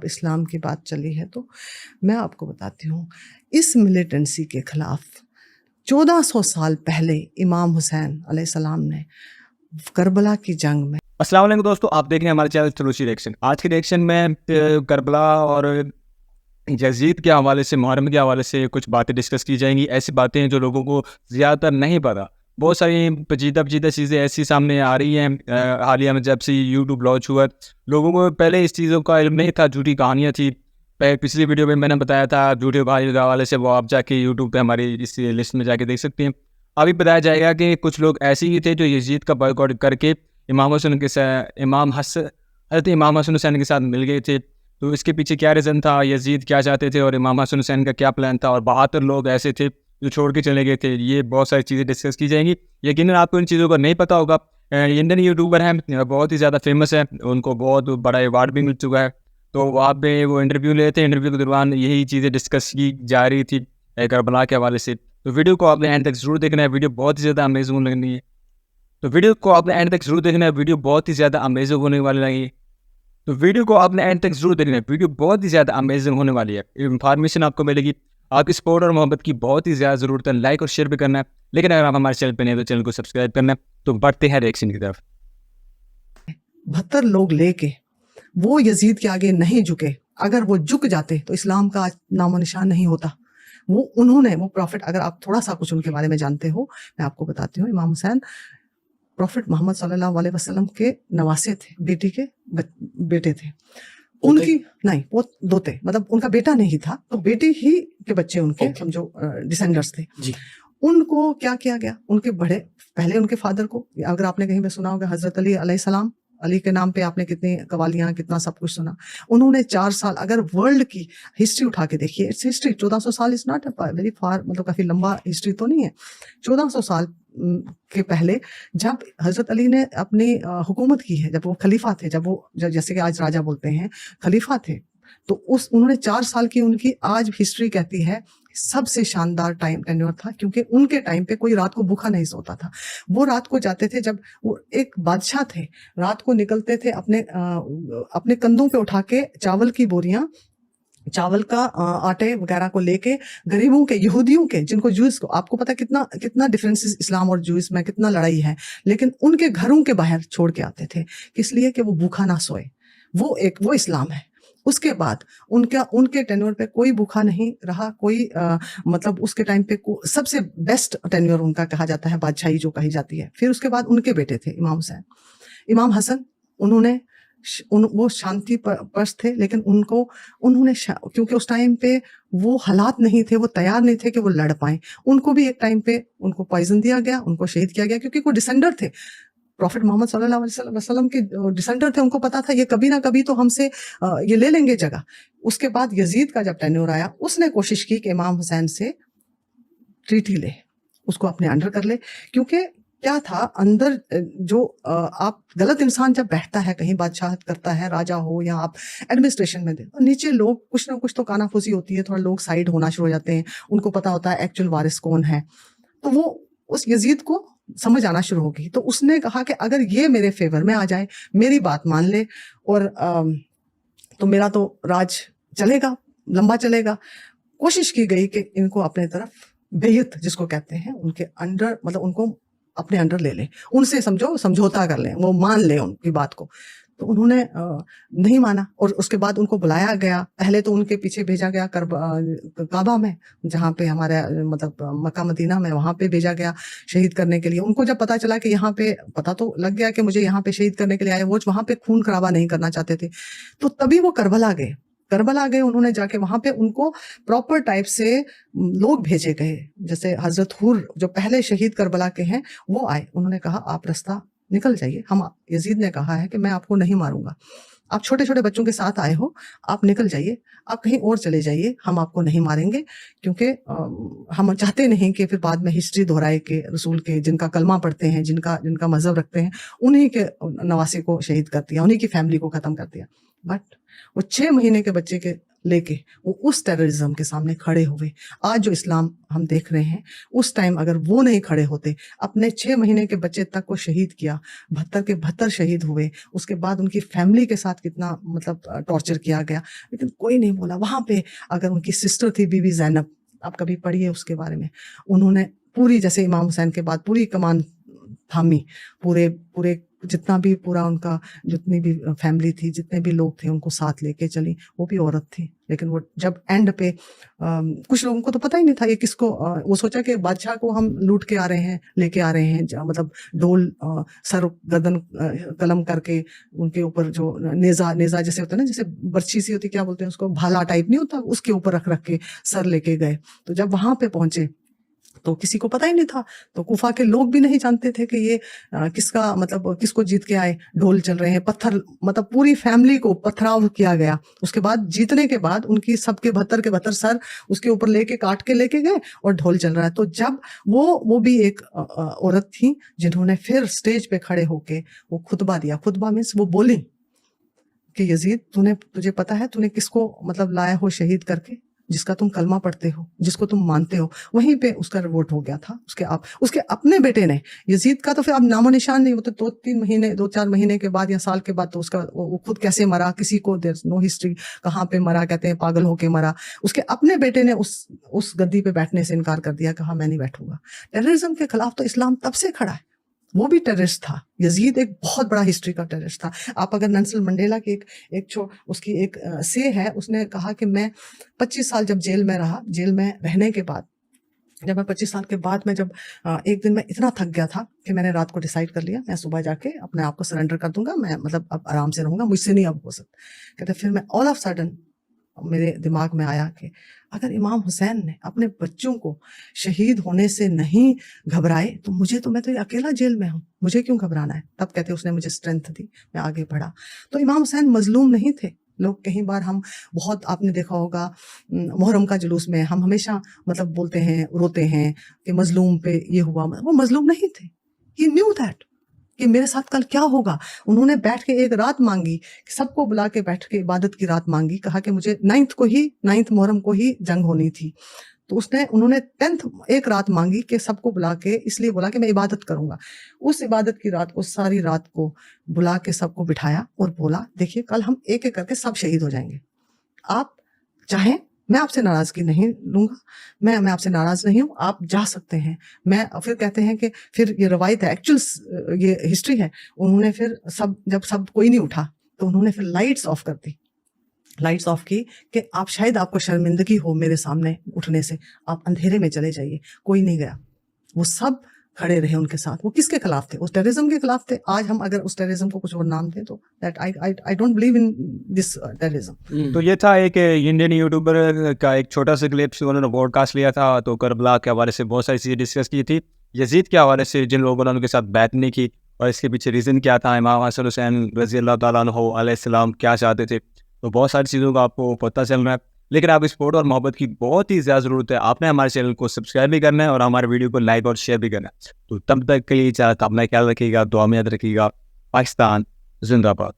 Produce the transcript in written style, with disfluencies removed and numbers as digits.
اسلام کی بات چلی ہے تو میں آپ کو بتاتی ہوں، اس ملیٹنسی کے خلاف 1400 سال پہلے امام حسین علیہ السلام نے کربلا کی جنگ میں. السلام علیکم دوستو، آپ دیکھ رہے ہیں ہمارے چینل چلوسی ریئیکشن. آج کے ریئیکشن میں کربلا اور یزید کے حوالے سے، محرم کے حوالے سے کچھ باتیں ڈسکس کی جائیں گی. ایسی باتیں ہیں جو لوگوں کو زیادہ تر نہیں پتا. بہت ساری پیچیدہ چیزیں ایسی سامنے آ رہی ہیں. حالیہ میں جب سے یوٹیوب لانچ ہوا، لوگوں کو پہلے اس چیزوں کا علم نہیں تھا. جھوٹی کہانیاں تھی. پچھلی ویڈیو میں نے بتایا تھا جھوٹے بھائی کے حوالے سے، وہ آپ جا کے یوٹیوب پہ ہماری اس لسٹ میں جا کے دیکھ سکتے ہیں. ابھی بتایا جائے گا کہ کچھ لوگ ایسے ہی تھے جو یزید کا بائیکاٹ کر کے حضرت امام حسن حسین کے ساتھ مل گئے تھے. تو اس کے پیچھے کیا ریزن تھا، یزید کیا چاہتے تھے اور امام حسن حسین کا کیا پلان تھا، اور 72 لوگ ایسے تھے جو چھوڑ کے چلے گئے تھے. یہ بہت ساری چیزیں ڈسکس کی جائیں گی. یقیناً آپ کو ان چیزوں کا نہیں پتہ ہوگا. انڈین یوٹیوبر ہیں، بہت ہی زیادہ فیمس ہے، ان کو بہت بڑا ایوارڈ بھی مل چکا ہے. تو وہاں پہ وہ انٹرویو لیے تھے. انٹرویو کے دوران یہی چیزیں ڈسکس کی جا رہی تھی کربلا کے حوالے سے. تو ویڈیو کو آپ نے اینڈ تک ضرور دیکھنا ہے. ویڈیو بہت ہی زیادہ امیزنگ لگنی ہے. تو ویڈیو کو آپ نے اینڈ تک ضرور دیکھنا ہے. ویڈیو بہت ہی زیادہ امیزنگ ہونے والی لگی. تو ویڈیو کو آپ نے اینڈ تک ضرور دیکھنا ہے. ویڈیو بہت ہی زیادہ امیزنگ ہونے والی ہے. انفارمیشن آپ کو ملے گی. آپ کی سپورٹ اور محبت کی بہت ہی زیادہ ضرورت ہے. لائک اور شیئر بھی کرنا ہے. لیکن اگر آپ ہمارے چینل پہ نہیں تو چینل کو سبسکرائب کرنا ہے. تو بڑھتے ہیں ریئیکشن کی طرف. 72 لوگ لے کے وہ یزید کے آگے نہیں جھکے. اگر وہ جھک جاتے تو اسلام کا نام و نشان نہیں ہوتا. وہ پروفٹ، اگر آپ تھوڑا سا کچھ ان کے بارے میں جانتے ہو، میں آپ کو بتاتی ہوں. امام حسین پروفٹ محمد صلی اللہ علیہ وسلم کے نواسے تھے، بیٹی کے بیٹے تھے. ان کی نہیں، وہ دوتے، مطلب ان کا بیٹا نہیں تھا، تو بیٹی ہی کے بچے ان کے جو ڈیسینڈرز تھے. ان کو کیا کیا گیا، ان کے پہلے ان کے فادر کو، اگر آپ نے کہیں پہ سنا ہوگا حضرت علی علیہ السلام، علی کے نام پہ آپ نے کتنی قوالیاں، کتنا سب کچھ سنا. انہوں نے 4 سال، اگر ورلڈ کی ہسٹری اٹھا کے دیکھیے، اٹس ہسٹری. 1400 سال از ناٹ ویری فار، مطلب کافی لمبا ہسٹری تو نہیں ہے. 1400 سال کے پہلے جب حضرت علی نے اپنی حکومت کی ہے، جب وہ خلیفہ تھے، جب وہ جیسے کہ آج راجہ بولتے ہیں، خلیفہ تھے، تو انہوں نے 4 سال کی، ان کی آج ہسٹری کہتی ہے سب سے شاندار ٹائم ٹینیور تھا. کیونکہ ان کے ٹائم پہ کوئی رات کو بھوکا نہیں سوتا تھا. وہ رات کو جاتے تھے، جب وہ ایک بادشاہ تھے، رات کو نکلتے تھے اپنے کندھوں پہ اٹھا کے چاول کی بوریاں، چاول کا آٹے وغیرہ کو لے کے غریبوں کے، یہودیوں کے، جن کو جوز کو، آپ کو پتا کتنا ڈفرینس اسلام اور جوز میں کتنا لڑائی ہے، لیکن ان کے گھروں کے باہر چھوڑ کے آتے تھے. کس لیے؟ کہ وہ بھوکا نہ سوئے. وہ اسلام ہے. اس کے بعد ان کے ٹینور پہ کوئی بھوکا نہیں رہا. کوئی مطلب اس کے ٹائم پہ سب سے بیسٹ ٹینور ان کا کہا جاتا ہے، بادشاہی جو کہی جاتی ہے. پھر اس کے بعد ان کے بیٹے تھے امام حسین، امام حسن. انہوں نے وہ شانتی پرست تھے، لیکن انہوں نے کیونکہ اس ٹائم پہ وہ حالات نہیں تھے، وہ تیار نہیں تھے کہ وہ لڑ پائیں. ان کو بھی ایک ٹائم پہ ان کو پوائزن دیا گیا، ان کو شہید کیا گیا، کیونکہ وہ ڈسینڈر تھے. پروفٹ محمد صلی اللہ علیہ وسلم کے ڈسینڈر تھے. ان کو پتا تھا یہ کبھی نہ کبھی تو ہم سے یہ لے لیں گے جگہ. اس کے بعد یزید کا جب ٹینیور آیا، اس نے کوشش کی کہ امام حسین سے ٹریٹی لے، اس کو اپنے انڈر کر لے. کیونکہ کیا تھا اندر، جو آپ غلط انسان جب بیٹھتا ہے کہیں، بادشاہت کرتا ہے، راجہ ہو یا آپ ایڈمنسٹریشن میں دے، نیچے لوگ کچھ نہ کچھ تو کانا پھوسی ہوتی ہے، تھوڑا لوگ سائیڈ ہونا شروع ہو جاتے ہیں. ان کو پتا ہوتا ہے ایکچوئل وارث کون ہے. تو وہ اس یزید کو سمجھ آنا شروع ہوگی. تو اس نے کہا کہ اگر یہ میرے فیور میں آ جائے، میری بات مان لے، اور تو میرا تو راج چلے گا، لمبا چلے گا. کوشش کی گئی کہ ان کو اپنے طرف بیعت جس کو کہتے ہیں، ان کے انڈر، مطلب ان کو اپنے انڈر لے لیں، ان سے سمجھوتا کر لیں، وہ مان لیں ان کی بات کو. تو انہوں نے نہیں مانا، اور اس کے بعد ان کو بلایا گیا. پہلے تو ان کے پیچھے بھیجا گیا کعبہ میں، جہاں پہ ہمارے مطلب مکہ مدینہ میں، وہاں پہ بھیجا گیا شہید کرنے کے لیے. ان کو جب پتا چلا کہ یہاں پہ، پتا تو لگ گیا کہ مجھے یہاں پہ شہید کرنے کے لیے آئے، وہ وہاں پہ خون خرابہ نہیں کرنا چاہتے تھے. تو تبھی وہ کربلا گئے. انہوں نے جا کے وہاں پہ ان کو پراپر ٹائپ سے لوگ بھیجے گئے. جیسے حضرت حور جو پہلے شہید کربلا کے ہیں، وہ آئے. انہوں نے کہا آپ رستہ نکل جائیے. یزید نے کہا ہے کہ میں آپ کو نہیں ماروں گا، آپ چھوٹے چھوٹے بچوں کے ساتھ آئے ہو، آپ نکل جائیے، آپ کہیں اور چلے جائیے، ہم آپ کو نہیں ماریں گے. کیونکہ ہم چاہتے نہیں کہ پھر بعد میں ہسٹری دہرائے کہ رسول کے جن کا کلمہ پڑھتے ہیں، جن کا مذہب رکھتے ہیں، انہی کے نواسے کو شہید کر دیا، انہی کی فیملی کو ختم کر دیا. بٹ وہ 6 مہینے کے بچے کے لے کے وہ اس ٹیررزم کے سامنے کھڑے ہوئے. آج جو اسلام ہم دیکھ رہے ہیں اس ٹائم اگر وہ نہیں کھڑے ہوتے, اپنے 6 مہینے کے بچے تک کو شہید کیا, 72 کے 72 شہید ہوئے, اس کے بعد ان کی فیملی کے ساتھ کتنا مطلب ٹارچر کیا گیا, لیکن کوئی نہیں بولا. وہاں پہ اگر ان کی سسٹر تھی بی بی زینب, آپ کبھی پڑھیے اس کے بارے میں, انہوں نے پوری, جیسے امام حسین کے بعد پوری کمان تھامی, پورے جتنا بھی پورا ان کا جتنی بھی فیملی تھی, جتنے بھی لوگ تھے ان کو ساتھ لے کے چلی. وہ بھی عورت تھی, لیکن وہ جب اینڈ پہ کچھ لوگوں کو تو پتہ ہی نہیں تھا یہ کس کو, وہ سوچا کہ بادشاہ کو ہم لوٹ کے آ رہے ہیں, لے کے آ رہے ہیں, مطلب ڈول سر گردن قلم کر کے ان کے اوپر جو نیزا جیسے ہوتا ہے نا, جیسے برچھی سی ہوتی, کیا بولتے ہیں اس کو, بھالا ٹائپ نہیں ہوتا, اس کے اوپر رکھ کے سر لے کے گئے. تو جب وہاں پہ پہنچے تو کسی کو پتہ ہی نہیں تھا, تو کوفہ کے لوگ بھی نہیں جانتے تھے کہ یہ کس کا مطلب کس کو جیت کے آئے. ڈھول چل رہے ہیں, پتھر, مطلب پوری فیملی کو پتھراؤ کیا گیا. اس کے بعد جیتنے کے بعد ان کی سب کے 72 کے 72 سر اس کے اوپر لے کے کاٹ کے لے کے گئے اور ڈھول چل رہا ہے. تو جب وہ بھی ایک عورت تھی جنہوں نے پھر سٹیج پہ کھڑے ہو کے وہ خطبہ دیا. خطبہ مینس وہ بولی کہ یزید تجھے پتہ ہے تو نے کس کو مطلب لایا ہو شہید کر کے, جس کا تم کلمہ پڑھتے ہو, جس کو تم مانتے ہو. وہیں پہ اس کا ریوولٹ ہو گیا تھا. اس کے اپنے بیٹے نے, یزید کا تو پھر اب نام و نشان نہیں ہوتا, 2-4 مہینے کے بعد یا سال کے بعد, تو اس کا وہ خود کیسے مرا کسی کو دیر نو ہسٹری, کہاں پہ مرا, کہتے ہیں پاگل ہو کے مرا. اس کے اپنے بیٹے نے اس گدی پہ بیٹھنے سے انکار کر دیا, کہا میں نہیں بیٹھوں گا. ٹیررزم کے خلاف تو اسلام تب سے کھڑا ہے. وہ بھی ٹیررسٹ تھا. یزید ایک بہت بڑا ہسٹری کا ٹیررسٹ تھا. آپ اگر نیلسن منڈیلا کی اس کی ایک سے ہے, اس نے کہا کہ میں 25 سال جب جیل میں رہا, جیل میں رہنے کے بعد جب میں 25 سال کے بعد میں جب ایک دن میں اتنا تھک گیا تھا کہ میں نے رات کو ڈیسائیڈ کر لیا میں صبح جا کے اپنے آپ کو سرنڈر کر دوں گا, میں مطلب اب آرام سے رہوں گا, مجھ سے نہیں اب ہو سکتا. کہتے پھر میں آل آف سڈن میرے دماغ میں آیا کہ اگر امام حسین نے اپنے بچوں کو شہید ہونے سے نہیں گھبرائے تو میں تو اکیلا جیل میں ہوں, مجھے کیوں گھبرانا ہے. تب کہتے اس نے مجھے اسٹرینتھ دی, میں آگے بڑھا. تو امام حسین مظلوم نہیں تھے. لوگ کئی بار ہم بہت, آپ نے دیکھا ہوگا محرم کا جلوس میں ہم ہمیشہ مطلب بولتے ہیں, روتے ہیں کہ مظلوم پہ یہ ہوا. وہ مظلوم نہیں تھے. ہی نیو دیٹ کہ میرے ساتھ کل کیا ہوگا. انہوں نے بیٹھ کے ایک رات مانگی, سب کو بلا کے بیٹھ کے عبادت کی رات مانگی. کہا کہ مجھے 9 محرم کو ہی جنگ ہونی تھی. تو انہوں نے 10 ایک رات مانگی کہ سب کو بلا کے, اس لیے بولا کہ میں عبادت کروں گا. اس عبادت کی رات کو, ساری رات کو بلا کے سب کو بٹھایا اور بولا دیکھیے کل ہم ایک ایک کر کے سب شہید ہو جائیں گے. آپ چاہیں میں آپ سے ناراضگی نہیں لوں گا, میں آپ سے ناراض نہیں ہوں, آپ جا سکتے ہیں. میں پھر کہتے ہیں کہ پھر یہ روایت ہے, ایکچوئل یہ ہسٹری ہے, انہوں نے پھر جب کوئی نہیں اٹھا تو انہوں نے پھر لائٹس آف کر دی, لائٹس آف کی کہ آپ شاید آپ کو شرمندگی ہو میرے سامنے اٹھنے سے, آپ اندھیرے میں چلے جائیے. کوئی نہیں گیا, وہ سب کھڑے رہے ان کے ساتھ. وہ کس کے خلاف تھے؟ اس ٹیررزم کے خلاف تھے. آج ہم اگر اس ٹیررزم کو کچھ اور نام دیں تو I don't believe in this terrorism. تو یہ تھا ایک انڈین یوٹیوبر کا ایک چھوٹا سا کلپس, انہوں نے پوڈ کاسٹ لیا تھا, تو کربلا کے حوالے سے بہت ساری چیزیں ڈسکس کی تھی. یزید کے حوالے سے جن لوگوں نے ان کے ساتھ بیعت نہیں کی اور اس کے پیچھے ریزن کیا تھا, امام حسن حسین رضی اللہ تعالیٰ عنہ علیہ السلام کیا چاہتے تھے, تو بہت ساری چیزوں کا آپ کو پتہ چل رہا ہے. لیکن آپ سپورٹ اور محبت کی بہت ہی زیادہ ضرورت ہے. آپ نے ہمارے چینل کو سبسکرائب بھی کرنا ہے اور ہمارے ویڈیو کو لائک اور شیئر بھی کرنا ہے. تو تب تک کے لیے اپنا خیال رکھیے گا, دعا میں یاد رکھیے گا. پاکستان زندہ باد.